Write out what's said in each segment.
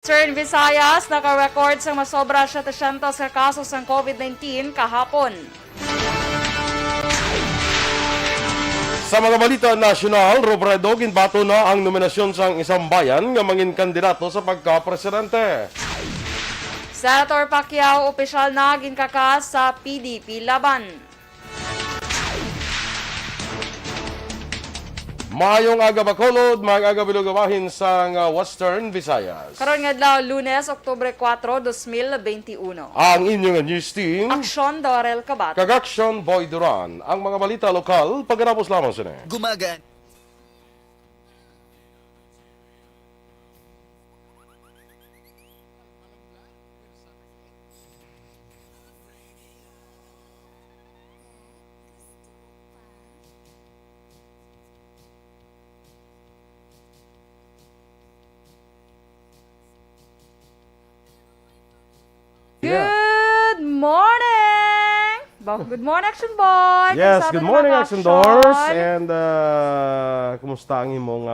Western Visayas, naka-record sa masobra 700 ka kaso ng COVID-19 kahapon. Sa mga balita nasyonal, Robredo, ginbato na ang nominasyon sa isang bayan nga mangin kandidato sa pagka-presidente. Senator Pacquiao, opisyal na ginkakas sa PDP laban. Maayong aga Bacolod, maayong aga Bilugawahin sa Western Visayas. Karon nga adlaw, Lunes, Oktubre 4, 2021. Ang inyong news team, Aksyon, Dorel, Cabatu. Aksyon, Boy Duran. Ang mga balita lokal, pagkatapos lamang sila. Gumagan. Good morning! Good morning, Action Boy! Yes, Kamusta good na morning, mga Action Aksyon? Doors. And kumusta ang imong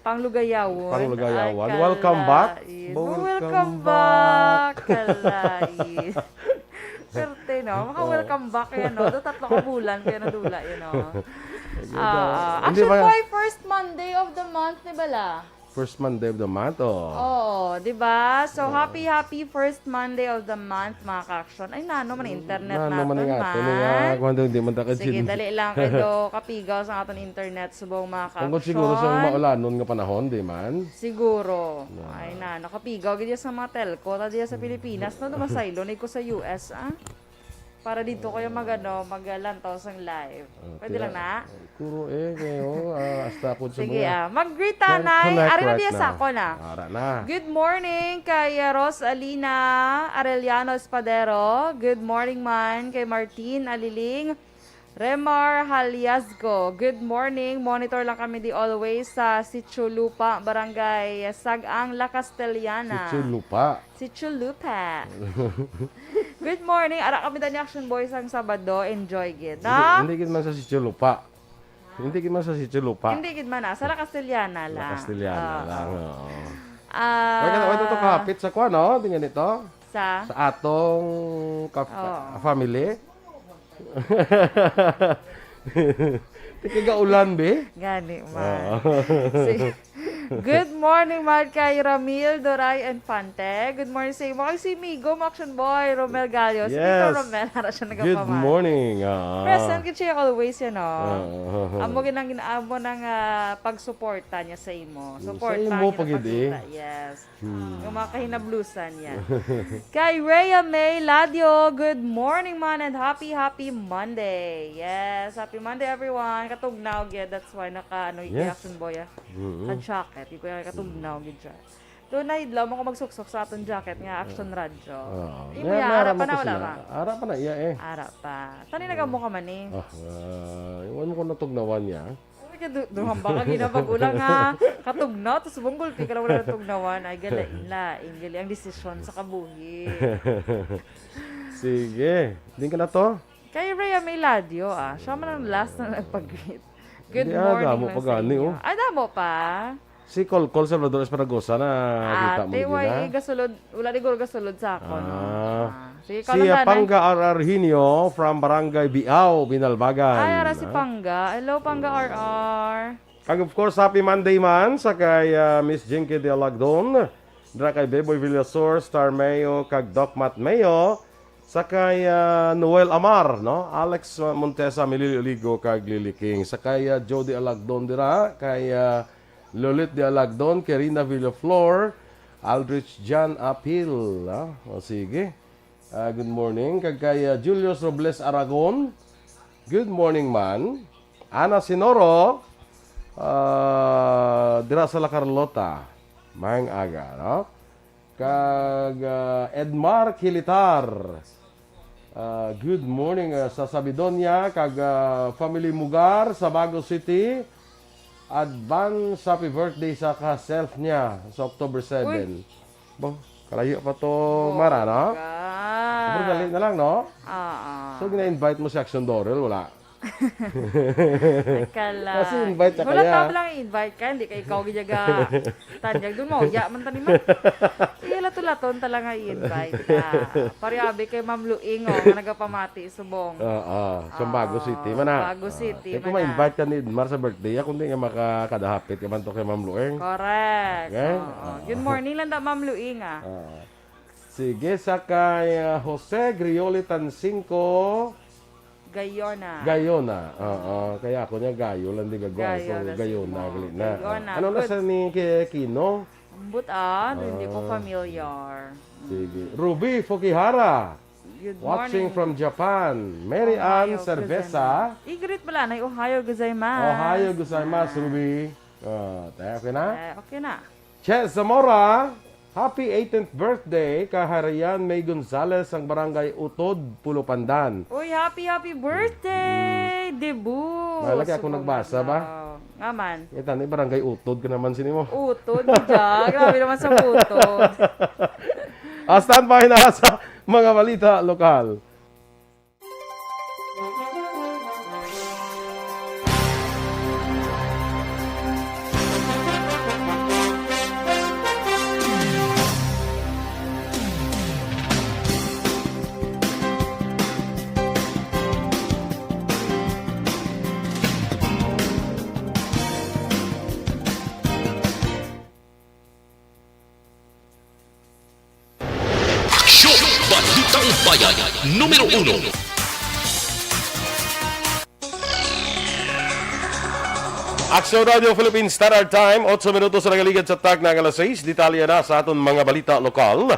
Panglugayawon. Panglugayawon. Ay, Welcome back. kalais. Welcome Welcome back. Kalais. Swerte, no? Maka-welcome back yan, no? Do tatlo ka bulan, kaya nadula, yun, no? Hindi Action ba- Boy, first Monday of the month, ni Bala? First Monday of the month, oh. Oo, di ba? So, happy first Monday of the month, mga ka-action. Ay, nano man internet natin, Naman nga ito man. nga, kung hindi man takad Sige, dali lang kayo kapigaw sa aton internet subong mga ka-action. Kung siguro sa maulanon nga panahon, di man? Siguro. Ay na, nakapigaw gid sa mga telco ta diya sa Pilipinas no dumasaylo ko sa US para dito kayo maglantaw sang live. Pwede lang na. Kuro kayo, hasta po sa Sige mga. mag-greet tanay. Connect Ari na right diya now. sa ako na. Ara na. Good morning kay Rosalina Arellano Espadero. Good morning man kay Martin Aliling. Remar Haliasgo. Good morning. Monitor lang kami di always sa Sichulupa, Barangay Sagang, La Castellana. Sichulupa. Good morning. Ara kami ni Action Boys ang Sabado. Enjoy gid. Hindi gid man sa Sichulupa. Hindi gid man sa Sichulupa. Hindi gid man sa La Castellana lang. La Castellana lang. Oo. Ah, Wala ito kapit sa kuan, no? Tingnan ito. sa Sa atong family. Tikiga ulan, be? Gani man. Sige. Good morning, man kay Ramil Doray Infante. Good morning sa imo. Kay si Migo, Action Boy, Romel Gallo. Si Tito Yes. Romel, hara siya Good nagapaman. morning. Present gid siya always, yan, no? Ah. Amo ginaamo ng pagsuporta niya sa imo. Suporta Sa imo niya pa gid, eh. pagsuporta. Yes. Yung mga kahinablusan yan. Kay Rhea May Ladio, good morning, man, and happy Monday. Yes, happy Monday, everyone. Katugnaw, yeah, that's why Yes. Action Boy, sa jacket. Iko yung katugnaw, gid siya. Doon na idlaw mo ko magsuksok sa aton jacket nga Action Radio. Imo ya, ara pa na wala ba? Ara pa na iya eh. Ara pa. Tani nagamo ka man eh. Iwan mo ko natugnawan niya. Duhang baka ginapag-ulang ha. Katugnaw, tapos bunggol, ka lang wala natugnawan. Ay, galain. Gali ang desisyon sa kabuhi. Sige. Hindi ka na to? Kay Rhea May Ladio, siya man ang last na nagpag-greet. Good Hindi, morning damo lang pa sa gani, inyo. oh. Ay, damo pa. Si Col Salvador Esparagosa na kita mo Ate, din way, na. gasulod. Wala di ko gasulod sa ako. No? Sige, Si kalandanan. Pangga Ararhinio from Barangay Biao, Binalbagan. Ay, ara si Pangga. Hello, Pangga RR. And of course, happy Monday man sa kay Miss Jinky de Alagdon, dra kay Beboy Villasor, Star Mayo, kag Doc Matt Mayo, sa kay Noel Amar, no? Alex Montesa, Milili Oligo, kag Lily King, sa kay Jody Alagdon dira, kay Lolit de Alagdon, Karina Villaflor, Aldrich John Apil, o sige. Good morning, kag kay Julius Robles Aragon, good morning man. Ana Sinoro, dira sa La Carlota, maayong aga, no? Kag Edmar Kilitar, good morning sa Sabidonia, kag Family Mugar sa Bago City. Advance happy birthday sa ka-self niya sa October 7. Bo, kalayo pa to Mara, no? Pero dali na lang, no? So, gina-invite mo si Aksyon Dorel, wala? Kala. Kasi invite ka Wala kaya. ka lang i-invite ka, hindi ka ikaw gijaga. Tanyag doon mo, ya man taniman. Lato-laton talaga i-invite ka. Pariabi kay Ma'am Luing, nga nagapamati, subong. Oo, sa Bago City man na. Bago City Kung man na. ma-invite ka ni Edmar sa birthday, kung di nga makakadahapit ka man to kay Ma'am Lueng. Correct. Okay? Good morning lang da, Ma'am Luing, Sige, sa kay Jose Grioli Tansinko Gayona. Oo, kaya ako niya gayo lang di gagawa. So, Gayona, Gayona, sige. gali na. Gayona, Ano na good. sa ni Kino? Ambot hindi ko familiar. Sige. Ruby Fukihara, Good watching morning. from Japan. Mary Ann Ohio Cerveza. I-greet pala na Ohio gozaimasu. Ohio gozaimasu, Ruby. Tayo, okay na? Okay na. Che Zamora, happy 18th birthday kay Harian May Gonzales ang barangay Utod, Pulopandan. Uy, happy birthday! Debut! Malaki ako nagbasa ba? Nga man. Ito, ni barangay Utod ka naman sini mo. Utod, dyan. Grabe naman sa utod. Stand by na sa mga balita lokal. Aksyon! Balitang Bayan, Numero 1. Aksyon Radio Philippines Standard Time, 8 minutos na nagaligad sa tag ng alas 6. Detalye na sa aton mga balita lokal.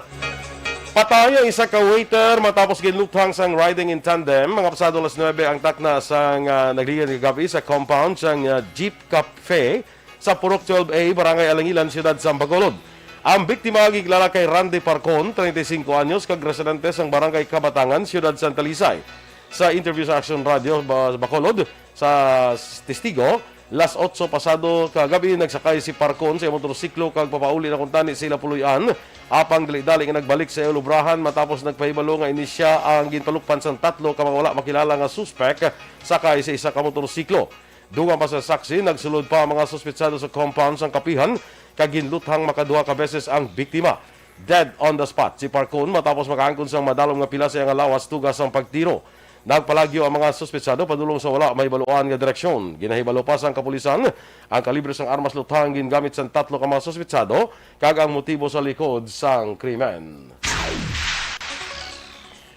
Patay ang isa ka waiter matapos ginluthang sang riding in tandem. Mga pasado alas 9 ang takna sang nagligad ng gabi sa compound sang Jeep Cafe sa Purok 12A, Barangay Alangilan, Siyudad sa Bacolod. Ang biktima gigilala kay Randy Parcon, 35 anyos, kag residente sang Barangay Kabatangan, Siyudad Santa Lisay. Sa interview sa Aksyon Radio Bacolod sa testigo, las 8 pasado kagabi nagsakay si Parcon sa motorsiklo kag papauli na kuntani sila puluyan apang dali-dali nga nagbalik sa lubrahan matapos nagpahibalo nga inisya ang ginpalukpan sang tatlo ka mga wala makilala nga suspect sakay sa isa ka motorsiklo. Dugang pa sa saksi, nagsulod pa ang mga suspetsado sa compound sang kapihan kag ginluthang makaduha ka beses ang biktima. Dead on the spot si Parcon matapos makaangkon sang madalom nga pila sa iyang lawas tugas ang pagtiro. Nagpalagyo ang mga suspetsado padulong sa wala may baluan nga direksyon. Ginahibalo pa sang kapulisan ang kalibre sang armas luthang gingamit sang tatlo ka mga suspetsado kag ang motibo sa likod sang krimen.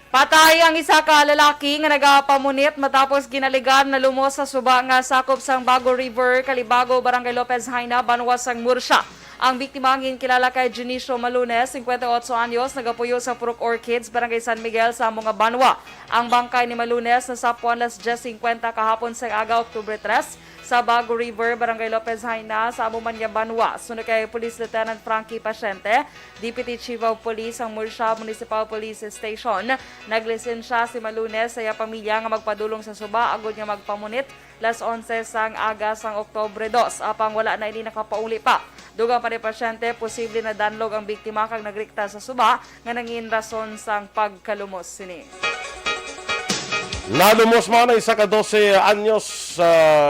Patay ang isa ka lalaki nga nagapamunit matapos ginaligan na lumos sa suba nga sakop sang Bago River, Kalibago, Barangay Lopez Haina, Banwa sang Mursya. Ang biktima ang kilala kay Junicio Malunes, 58 anyos, nagapuyo sa Purok Orchids, Barangay San Miguel sa mga Banwa. Ang bangkay ni Malunes nasapuan las 10:50 kahapon sa aga, Oktubre 3 sa Bago River, Barangay Lopez Haina sa Amumanya, Banwa. Sunod kay Police Lieutenant Frankie Pasyente, Deputy Chief of Police ang Mursya Municipal Police Station. Naglisensya si Malunes sa iya pamilya nga magpadulong sa suba agud nga magpamunit las 11 sang aga sang Oktubre 2. Apang wala na ini nakapauli pa. Dugang pa ni pasyente, posible na danlog ang biktima kag nagrikta sa suba nga nangin rason sang pagkalumos sini. Nalumos man ang isa ka 12 anyos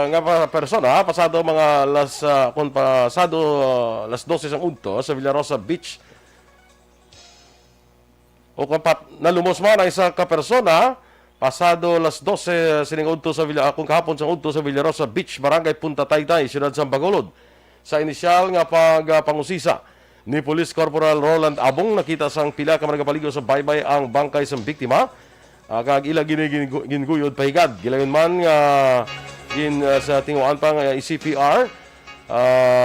nga persona pasado mga las 12 sang udto sa Villarosa Beach. O kapat nalumos man ang isa ka persona pasado las 12 sining udto sa kung kahapon sang udto sa Villarosa Beach, Barangay Punta Taytay, Siyudad sa Bacolod. Sa inisyal nga pangusisa ni Police Corporal Roland Abong, nakita sang pila ka nagapaligo sa baybay ang bangkay sang biktima. Kag ila ginuguyod pahigad. Gilayon man nga sa tinguan pa nga CPR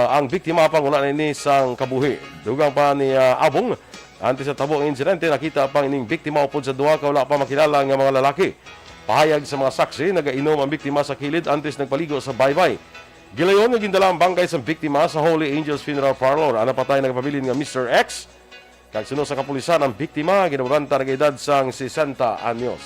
ang biktima pang wala na ini sang kabuhi. Dugang pa ni Abong, antes sa tabo ng insidente, nakita pang ining biktima upod sa duha ka wala pa makilala nga mga lalaki. Pahayag sa mga saksi, nagainom ang biktima sa kilid antes nagpaligo sa baybay. Gilayon nga gindala ang bangkay sa biktima sa Holy Angels Funeral Parlor. Ana patay nagpabilin nga Mr. X. Kag sunod sa kapulisan ang biktima, ginawranta ng edad sang 60 anyos.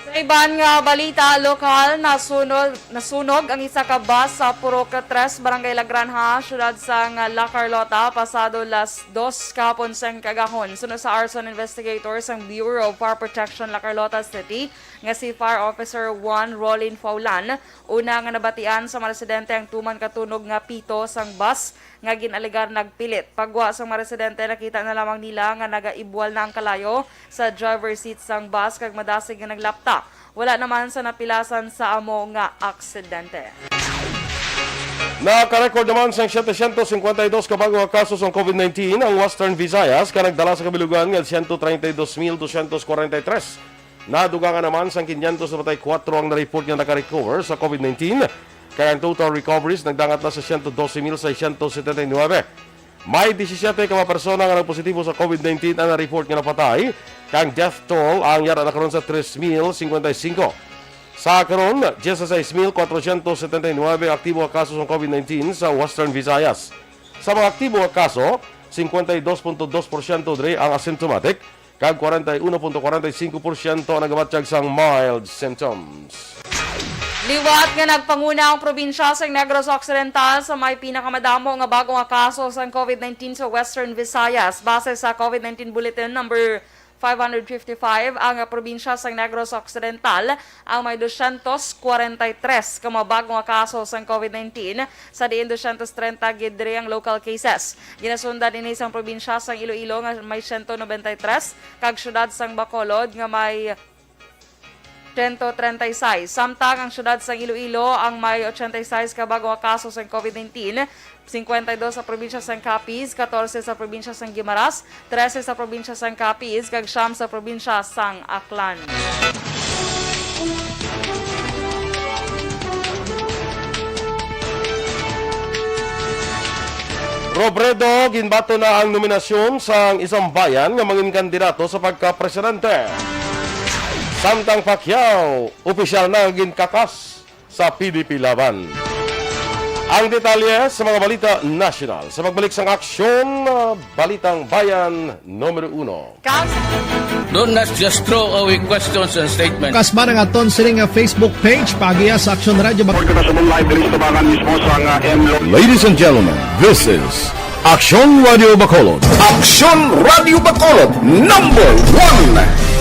Sa Iban nga balita lokal, nasunog ang isa ka bus sa Puroca 3, Barangay La Granja, syudad sa La Carlota, pasado las 2 kahapon sa kagahon. Sunod sa arson investigators ang Bureau of Fire Protection La Carlota City, nga si Fire Officer 1 Rolin Faulan, una nga nabatian sa mga residente ang tuman katunog nga pito sang bus nga ginaligar nagpilit. Pagwa sa mga residente, nakita na lamang nila nga nagaibwal na ang kalayo sa driver seat sang bus kag madasig nga naglapta. Wala naman sa napilasan sa amo nga aksidente. Nakarecord naman sa 752 kabago nga kaso sa COVID-19 ang Western Visayas ka nagdala sa kabilugan ng 132,243. Nadugangan naman sa 500 na 4 ang na-report nga nakarecover sa COVID-19. Kaya ang total recoveries nagdangat na sa 112,679. May 17 ka mga persona nga nagpositibo sa COVID-19 ang na-report nga napatay. Kang death toll ang yara na karon sa 3,055. Sa karon, 16,479 aktibo nga kaso sa COVID-19 sa Western Visayas. Sa mga aktibo nga kaso, 52.2% dre ang asymptomatic, kag 41.45% ang nagamatsyag sang mild symptoms. Liwat nga nagpanguna ang probinsya sa Negros Occidental sa may pinakamadamo nga bago nga kaso sa COVID-19 sa Western Visayas. Base sa COVID-19 Bulletin number 555, ang probinsya sa Negros Occidental ang may 243 ka mga bago nga kaso sa COVID-19 sa diin 230 gidre ang local cases. Ginasundan din isang probinsya sa Iloilo nga may 193 kag syudad sang Bacolod nga may 136. Samtang ang syudad sa Iloilo ang may 86 ka bago nga kaso sa COVID-19, 52 sa probinsya sa Capiz, 14 sa probinsya sa Guimaras, 13 sa probinsya sa Capiz, kag 9 sa probinsya sa Aklan. Robredo, ginbato na ang nominasyon sa isang bayan nga mangin kandidato sa pagka-presidente. Samtang Pacquiao, opisyal na ginkakas sa PDP laban. Ang detalye sa mga balita national sa pagbalik sa aksyon, Balitang Bayan numero 1. Don't not just throw away questions and statements. Kasma ng aton sining Facebook page pagiya sa Aksyon Radio. Ladies and gentlemen, this is Aksyon Radio Bacolod. Aksyon Radio Bacolod number 1.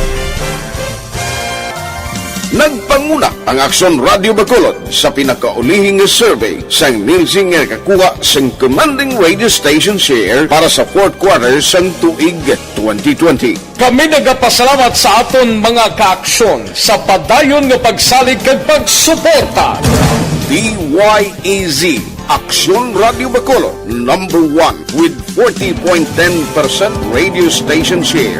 Nagpanguna ang Aksyon Radio Bacolod sa pinakaulihing survey sa Nielsen nga kakuha sa commanding radio station share para sa fourth quarter sa tuig 2020. Kami nagapasalamat sa aton mga kaaksyon sa padayon nga pagsalig kag pagsuporta. DYEZ Aksyon Radio Bacolod number 1 with 40.10% radio station share.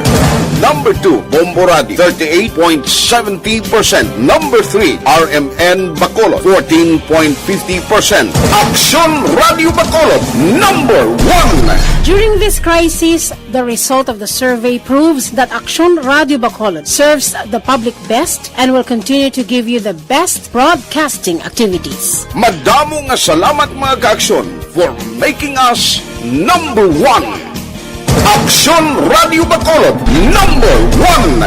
Number 2, Bombo Radio, 38.70%. Number 3, RMN Bacolod, 14.50%. Aksyon Radio Bacolod, number 1. During this crisis, the result of the survey proves that Aksyon Radio Bacolod serves the public best and will continue to give you the best broadcasting activities. Madamo nga salamat mga kaaksyon for making us number 1. Aksyon Radio Bacolod, number 1.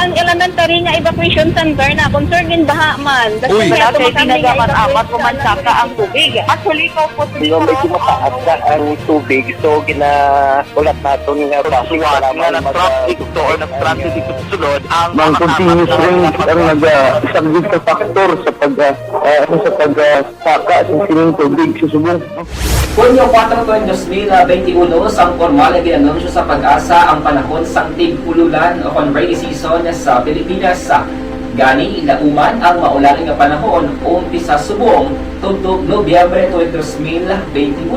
Ang elementary nga evacuation center na concern din baha man. Uy, kaya pinagamat-amat kumansaka ang tubig. Actually, ko po medyo mataas na ang tubig. So, ginaulat natin nga pasiwat nga na-traffic to or na-traffic dito sa sulod. Ang continuous range ang nag-subject sa factor sa pag-saka sa sining tubig sa subong. Kunyo 4 2021, sang formal na ginanunsyo sa pag-asa ang panahon sang tig-ululan o rainy season sa Pilipinas. Gani, lauman ang maulaling nga panahon umpisa subong tugtog Nobyembre 2021.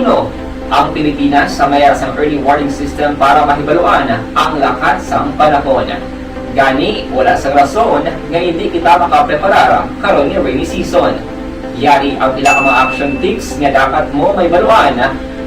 Ang Pilipinas sa mayar sang early warning system para mahibaluan ang lakat sang panahon. Gani, wala sang rason nga hindi kita makapreparar karon nga rainy season. Yari ang ilang mga action tips nga dapat mo may baluan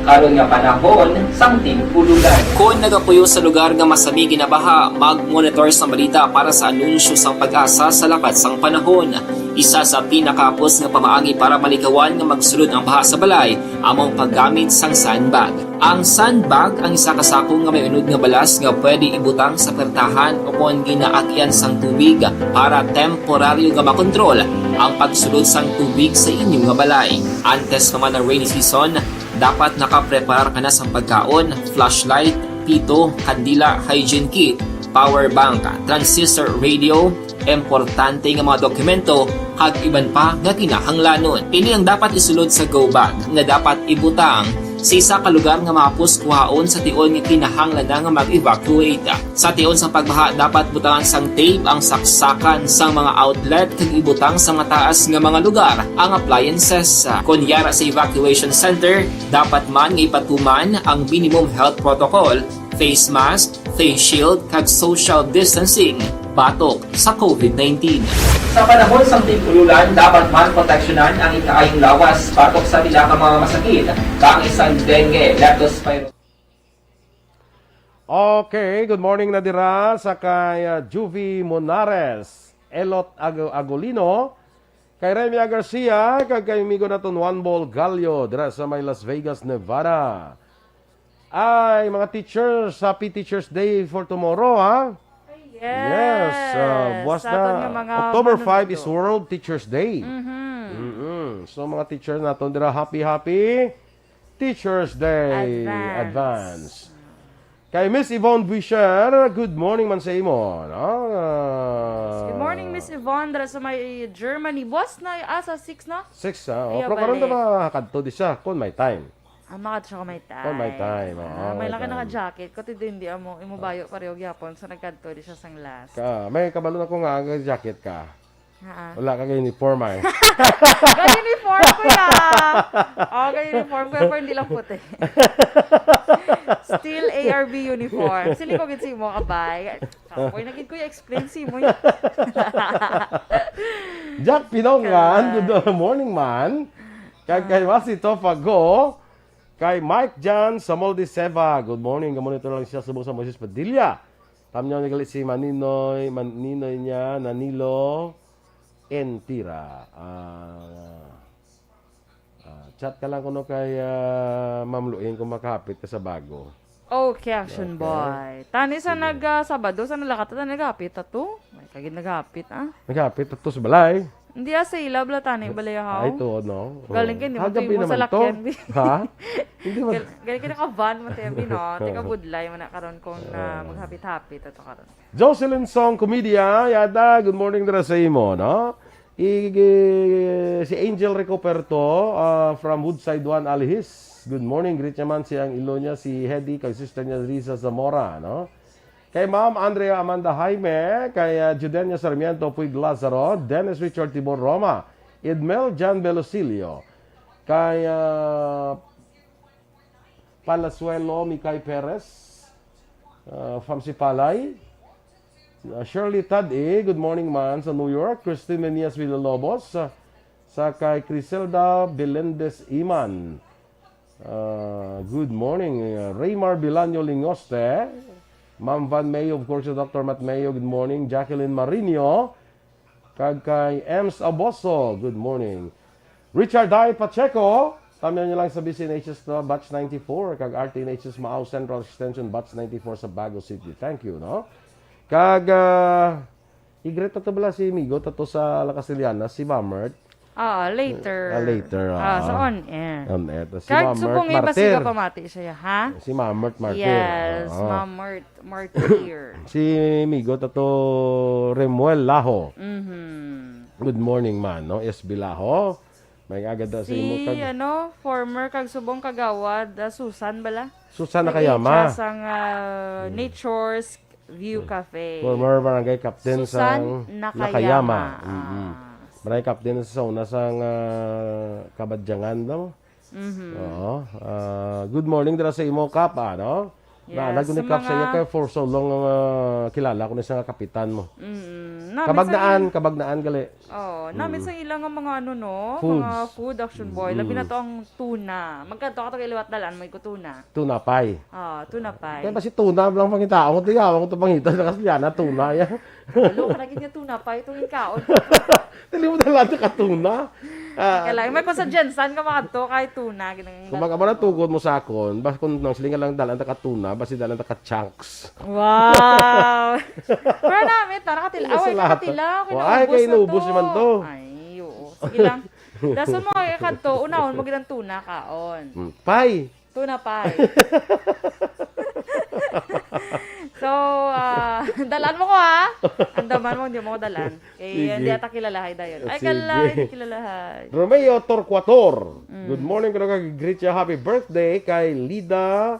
karon nga panahon sang tig-ululan. Kung nagapuyo sa lugar nga masami ginabaha, mag-monitor sa balita para sa anunsyo sang pag-asa sa lakat sang panahon. Isa sa pinakapos nga pamaagi para malikawan nga magsulod ang baha sa balay among paggamit sang sandbag. Ang sandbag ang isa ka sako nga may unod nga balas nga pwede ibutang sa pertahan o kung ginaakyan sang tubig para temporaryo nga makontrol ang pagsulod sang tubig sa inyong nga balay. Antes naman ng rainy season, dapat nakapreparar ka na sa pagkaon, flashlight, pito, kandila, hygiene kit, power bank, transistor radio, importante nga mga dokumento kag iban pa nga kinahanglanon. Ini ang dapat isulod sa go bag nga dapat ibutang sa isa ka lugar nga mapus kuhaon sa tion nga kinahanglan nga mag-evacuate. Sa tion sa pagbaha dapat butangan sang tape ang saksakan sang mga outlet kag ibutang sa mataas nga mga lugar ang appliances. Kunyara sa evacuation center, dapat man nga ipatuman ang minimum health protocol, face mask, face shield kag social distancing batok sa COVID-19. Sa panahon sa tig-ululan, dapat man proteksyonan ang ikaayong lawas batok sa tila ka mga masakit, kang isang dengue, leptospirosis. Okay, good morning na dira sa kay Juvie Monares, Elot Agolino, kay Remia Garcia, kay amigo naton One Ball Gallo dira sa may Las Vegas, Nevada. Ay, mga teachers, happy Teachers Day for tomorrow, ha? Yes. Buwas Sa aton na, nga mga October 5 manunod. is World Teachers Day. So, mga teachers naton dira, happy Teachers Day. Advance. Kay Miss Yvonne Buisher, good morning man sa imo. No? Good morning, Miss Yvonne. Dara sa may Germany. Buwas na, sa 6 na? 6, ha? Ayaw Pero karon balik. ba kadto di siya kung may time. Makad siya ko may time. Kung may time, may may laki time. naka-jacket. Kuti din di amo. Imubayo pareho gyapon. So nagkadto di siya sang last. May kabalo ako nga ang jacket ka. Wala ka uniform ay. Uniform ko ya. Uniform ko pero hindi lang puti. Still ARB uniform. Sili ko gid si mo kabay. Kapoy nagid ko explain si mo. Jack Pinongan, good morning man. Kay Masito Fago, kay Mike Jan sa Moldeseva. Good morning. Gamonitor lang siya sa Moses Padilla. Tamnyaw ni galit si Maninoy niya, Nanilo, Entira. Chat ka lang kuno kay Ma'am Luin kung makapit ka sa bago. Okay, action boy. Tani sa Sabado, sa nalakat na nagapit ato. May kagid nagapit Nagapit ato sa balay. Hindi sa ilab la tani balay ha. Ay to no. Galing kin Hagabi mo sa naman to. lakyan. Ha? Hindi mo. Galing kin ka van mo tebi no. Tika budlay man na karon kung maghapit-hapit ato karon. Jocelyn Song Comedia, yada, good morning dira sa imo, no? Si Angel Recoperto from Woodside 1 Alihis. Good morning, greet naman siyang ilo niya, si Hedy, kay sister niya Risa Zamora, no? Kay Ma'am Andrea Amanda Jaime, kay Judenia Sarmiento Puig Lazaro, Dennis Richard Tibor Roma, Edmel Jan Belosilio, kay Palasuelo Mikay Perez, Famsi Palay, Shirley Tade, good morning man sa New York, Christine Menias Villalobos, sa kay Criselda Belendez Iman, good morning, Raymar Bilanyo Lingoste, Ma'am Van Mayo, of course, Dr. Matt Mayo, good morning. Jacqueline Marino, kay Ems Aboso, good morning. Richard I. Pacheco, tama niyo lang sa BCNHS to, Batch 94, kag RTNHS Maaw Central Extension, Batch 94 sa Bago City. Thank you, no? Kag, igret to bala si Migo, tato sa La Casiliana, si Mamert. Later. Later. Sa on-air. On-air. Si Kahit Mamert subong iba Martir. siya pamati siya, ha? Si Mamert Martir. Yes, Mamert Martir. Si Migo, tato Remuel Laho. Mm-hmm. Good morning man, no? SB Laho. May agad sa imo Si, former kag subong kagawad, Susan bala? Susan Nakayama. Siya sang Nature's View Cafe. Former barangay captain sa Susan Nakayama. Barangay captain sa una sang Kabadyangan, no? Oo. Good morning dira sa imo kap, no? Yes, Nagunikap sa iyo kay for so long kilala ko na siya nga kapitan mo. Kabagnaan gali. Namin sa ilang mga Foods. mga food action boy. Labi na to ang tuna. Magkanto ka to iliwat dalan, may tuna. Tuna pie. Tuna pie. Kaya ba si tuna lang pangita ako, tigawan ko to pangita sa Kasliana, tuna yan. Hello, kanagin niya tuna pie, itong ikaon. Dili mo dala ka tuna. Kailangan may sa Jensen ka makadto kahit tuna. Kung magkama na tugod mo sa akon, bas kung nang silingan lang dalan ka tuna, basi dalan ka chunks. Wow! Pero namin, away nakatila. Ay, kayo naubos naman to. Ay, oo. Sige lang. Dason mo kay kadto, unahon mo gilang tuna kaon. Pie. Tuna pie. So, dalan mo ko ha. Andaman mo, hindi mo ko dalan. Kaya hindi ata kilalahay dayon. Ay, hindi kilalahay. Romeo Torquator. Good morning, greet ya. Happy birthday kay Lida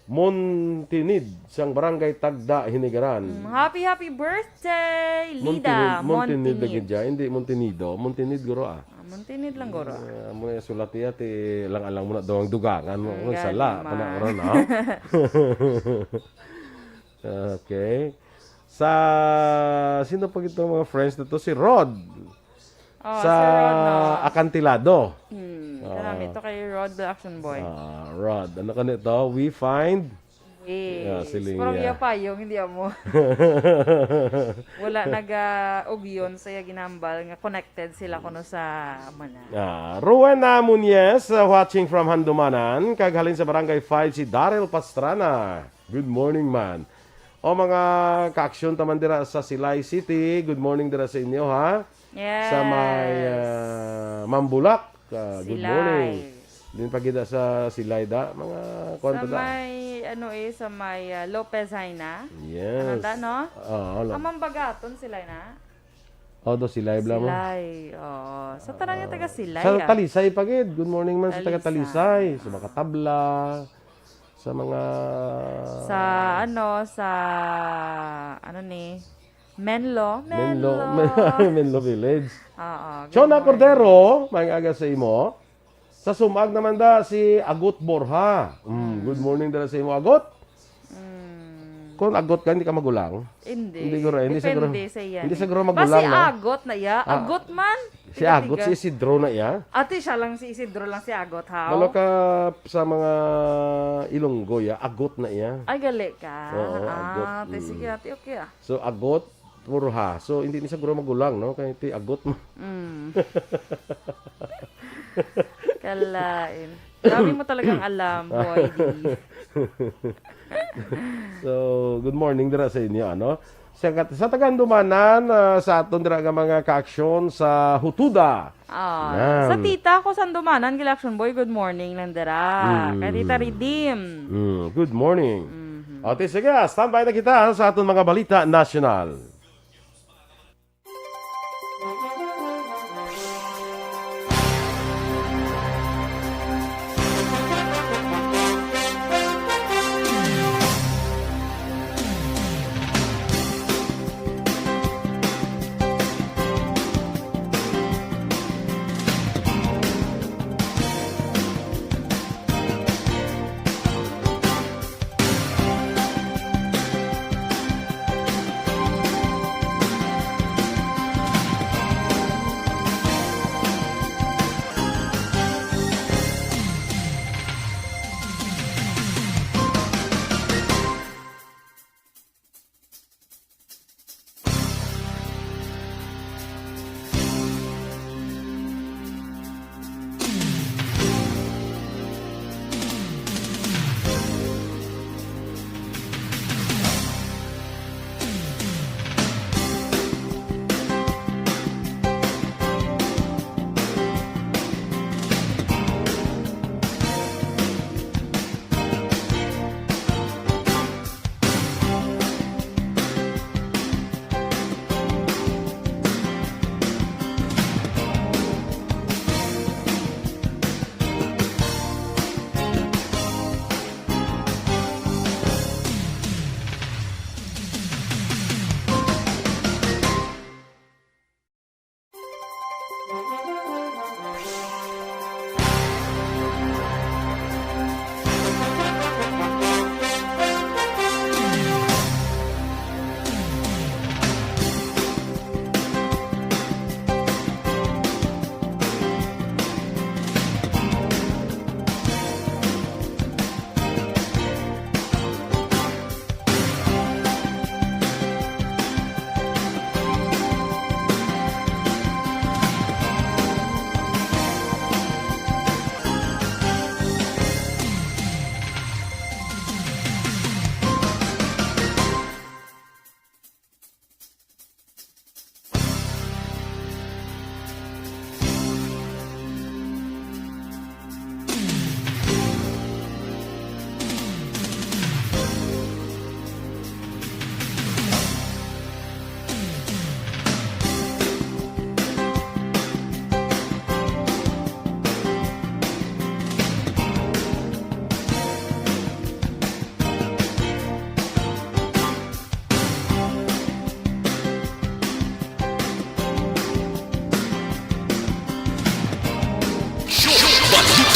Montinid, sang barangay Tagda, Hinigaran. Happy birthday, Lida Montinid lagi dyan. Hindi Montinido. Montinid guro Montinid lang guro. Mo sulat niya ti lang-alang mo na daw ang dugangan mo. Kung sala, panakaroon ha. Okay. Sa sino pa ito mga friends na to? Si Rod. Sa si Rod na. Akantilado. Karami ito kay Rod the Action Boy. Rod. Ano ka nito? We find Parang iya pa yung hindi mo. Wala nag-ugyon saya ginambal nga connected sila kuno sa mana. Rowena Muñez watching from Handumanan. Kaghalin sa barangay 5 si Dorel Pastrana. Good morning man. O mga ka-aksyon taman dira sa Silay City. Good morning dira sa inyo ha. Yes. Sa may Mambulak. Good morning. Din pagida sa Silayda, mga sa may sa may Lopez Haina. Yes. Ano no? Oo. Bagaton sila na. Do Silay bla mo. Silay. Sa tarang taga Silay. Sa Talisay pagid. Good morning man sa taga Talisay, sa mga tabla, sa mga Menlo Menlo Village. Oo. Chona Cordero, mga aga sa imo. Sa Sumag naman da si Agot Borha. Good morning dala sa imo Agot. Kung agot ka, hindi ka magulang. Hindi. Hindi siguro magulang. Ba si Agot na ya? Agot man? Si Agot, si Isidro na ya? Ate, siya lang si Isidro lang si Agot, ha? Malo ka sa mga Ilonggo ya, Agot na ya. Ay, gali ka. Oo, Agot. Ate, sige ate, okay ah. So, Agot, Borha. So, hindi ni siguro magulang, no? Kaya iti Agot mo. Kalain. Grabe mo talagang alam, boy. So, good morning dira sa inyo, ano? Sa Tagandumanan, sa aton dira nga mga ka-aksyon sa Hutuda. Sa tita ko sa Dumanan, Action Boy, good morning lang dira. Kay Tita Redeem. Good morning. Okay, sige, standby na kita sa aton mga balita national.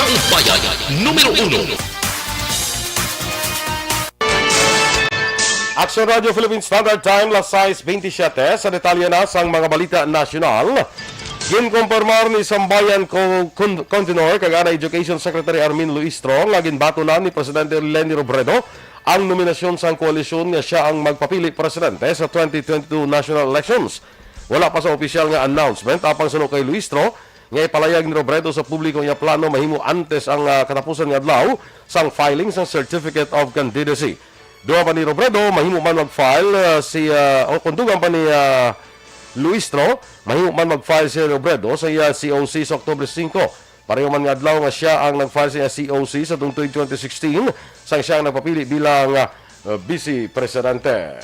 Balitang Bayan, numero 1. Aksyon Radio Philippine Standard Time, las 6:27. Sa detalye na sang mga balita nasyonal. Ginkompormar ni Sambayan Continuor kag Education Secretary Armin Luistro nga ginbato na ni Presidente Leni Robredo ang nominasyon sang koalisyon nga siya ang magpapili presidente sa 2022 national elections. Wala pa sa opisyal nga announcement apang suno kay Luistro nga ipalayag ni Robredo sa publiko nga plano mahimo antes ang katapusan nga adlaw sang filing sang Certificate of Candidacy. Duha pa ni Robredo, mahimo man mag-file kung dugang pa ni Luistro, mahimo man mag-file si Robredo sa COC sa Oktubre 5. Pareho man nga adlaw nga siya ang nag-file sa COC sa tungtong 2016 sang siya ang nagpapili bilang Vice Presidente.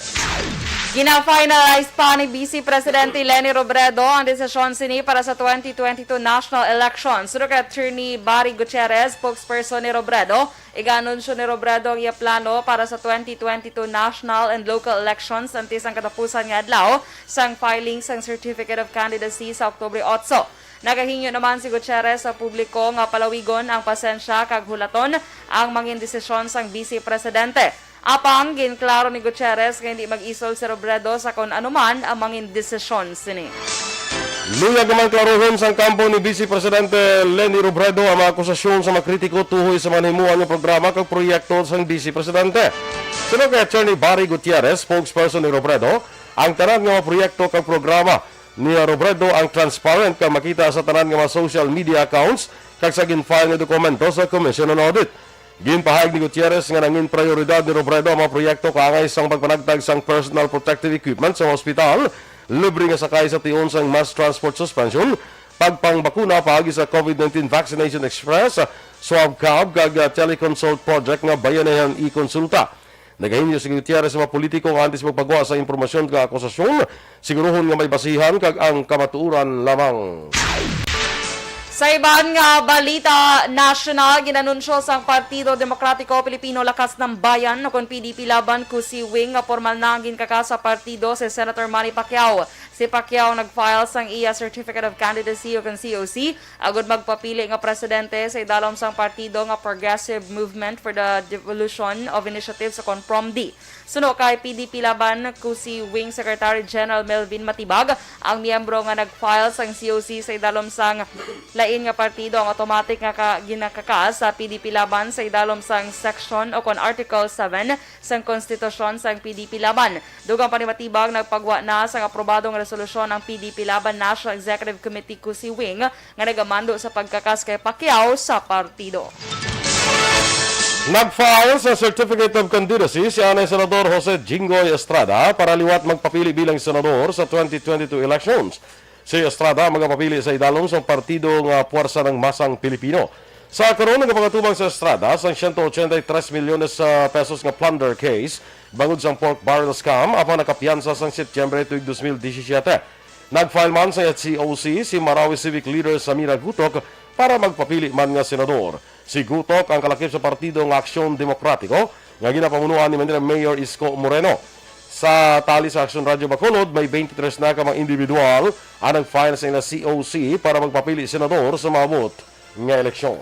Gina-finalize pa ni Vice Presidente Leni Robredo ang desisyon sini para sa 2022 national elections. Sino kay Attorney Barry Gutierrez, spokesperson ni Robredo, iganunsyo ni Robredo ang iya plano para sa 2022 national and local elections antes ang katapusan nga adlaw sang filing sang Certificate of Candidacy sa Oktubre 8. Nagahingyo naman si Gutierrez sa publiko nga palawigon ang pasensya kag hulaton ang mangin desisyon sang Vice Presidente. Apang ginklaro ni Gutierrez nga hindi mag-isol si Robredo sa kung anuman ang mangin desisyon sini. Luyag naman klarohon sang kampo ni Vice Presidente Leni Robredo ang mga akusasyon sa mga kritiko tuhoy sa manhimuan ng programa kag proyekto sang Vice Presidente. Sino kay Attorney Barry Gutierrez, spokesperson ni Robredo, ang tanan nga mga proyekto kag programa ni Robredo ang transparent kag makita sa tanan nga mga social media accounts kag sa ginfile nga dokumento sa Commission on Audit. Ginpahayag ni Gutierrez nga nangin prioridad ni Robredo ang mga proyekto kaangay sang pagpanagtag sang personal protective equipment sa hospital, libre nga sakay sa tion sang mass transport suspension, pagpangbakuna paagi sa COVID-19 Vaccination Express, swab cab kag teleconsult project nga bayanahan e-konsulta. Nagahinyo si Gutierrez sa mga politiko nga antes magpagawa sa impormasyon kag akusasyon, siguruhon nga may basihan kag ang kamatuoran lamang. Sa iban nga balita national, ginanunsyo sang Partido Demokratiko Pilipino Lakas ng Bayan o kung PDP laban ku si Wing nga formal na ang ginkaka sa partido si Senator Manny Pacquiao. Si Pacquiao nag-file sang iya Certificate of Candidacy o kung COC agud magpapili nga presidente sa idalom sang partido nga Progressive Movement for the Devolution of Initiatives sa Konpromdi. Suno kay PDP laban ku si Wing Secretary General Melvin Matibag, ang miyembro nga nag-file sang COC sa idalom sang lain nga partido ang automatic nga ginakaka sa PDP laban sa idalom sang section o kon Article 7 sang konstitusyon sang PDP laban. Dugang pa ni Matibag nagpagwa na sang aprobadong resolusyon ang PDP laban National Executive Committee ku si Wing nga nagamando sa pagkakas kay Pacquiao sa partido. Nag-file sa Certificate of Candidacy si Anay Senador Jose Jinggoy Estrada para liwat magpapili bilang senador sa 2022 elections. Si Estrada magpapili sa idalom sa partido nga Puwersa ng Masang Pilipino. Sa karon nagapakatubang sa Estrada sang 183 milyones pesos nga plunder case bangod sang pork barrel scam apan nakapiyansa sang Setyembre tuig 2017. Nag-file man sa COC si Marawi Civic Leader Samira Gutok para magpapili man nga senador. Si Gutok ang kalakip sa partido ng Aksyon Demokratiko nga ginapamunuan ni Manila Mayor Isko Moreno. Sa tali sa Aksyon Radio Bacolod, may 23 na kamang individual ang nag-file sa COC para magpapili senador sa maabot nga eleksyon.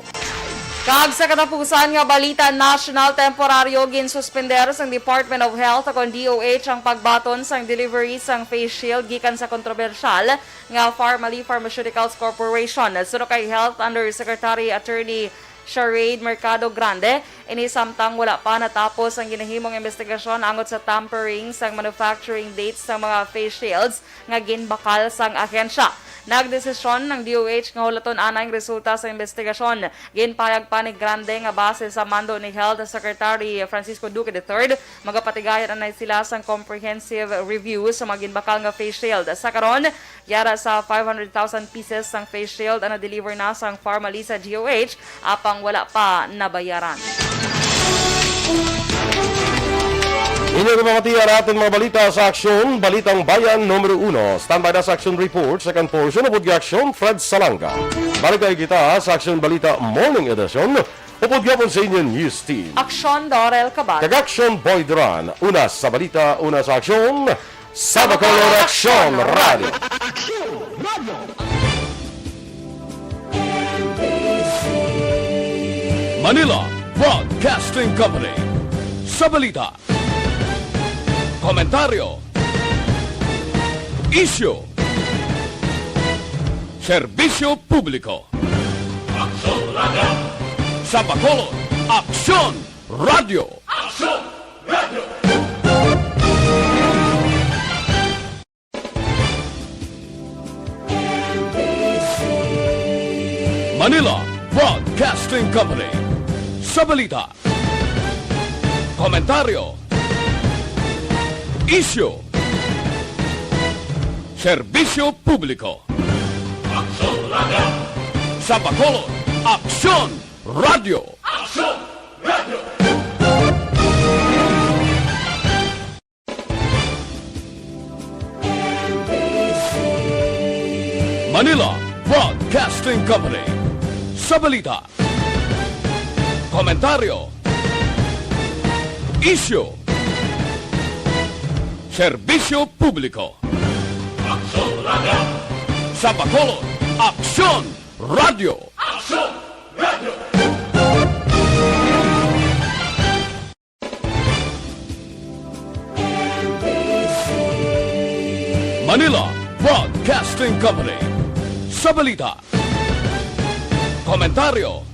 Kag sa katapusan nga balita national, temporaryo ginsuspender sang Department of Health o DOH ang pagbaton sang delivery sang face shield gikan sa kontrobersyal nga Pharmaceuticals Corporation. Suno kay Health Undersecretary Attorney Charade Mercado Grande, inisamtang wala pa natapos ang ginahimong investigasyon angot sa tampering sang manufacturing dates sa mga face shields nga ginbakal sang ahensya. Nagdesisyon ng DOH nga hulaton anay resulta sa investigasyon. Ginpayag pa ni Grande nga base sa mando ni Health Secretary Francisco Duque III, magapatigayan anay sila sang comprehensive review sa mga ginbakal nga face shield. Sa karon, yara sa 500,000 pieces sang face shield ang na-deliver na sang Pharmally sa DOH apang wala pa nabayaran. Inyo kumamatiya natin mga balita sa Aksyon, Balitang Bayan numero 1. Standby na sa Aksyon Report, second portion of Aksyon, Fred Salanga. Balik tayo kita sa Aksyon Balita Morning Edition. Upod yapon sa inyo news team. Aksyon Dorel Cabatu. Kag-Aksyon Boy Duran. Una sa balita, una sa Aksyon. Sa Bacolod Aksyon Radio. Aksyon Radio. Manila Broadcasting Company. Sa balita, komentaryo, isyu, serbisyo publiko. Aksyon Radio. Sa Bacolod, Aksyon Radio. Aksyon Radio. Manila Broadcasting Company. Sa balita, komentaryo, isyu, serbisyo publiko. Aksyon Radio. Sa Bacolod, Aksyon Radio. Aksyon Radio. Manila Broadcasting Company. Sa balita, komentaryo, isyu, serbisyo publiko. Aksyon Radio. Sa Bacolod, Aksyon Radio. Aksyon Radio. Manila Broadcasting Company. Sa balita, komentaryo,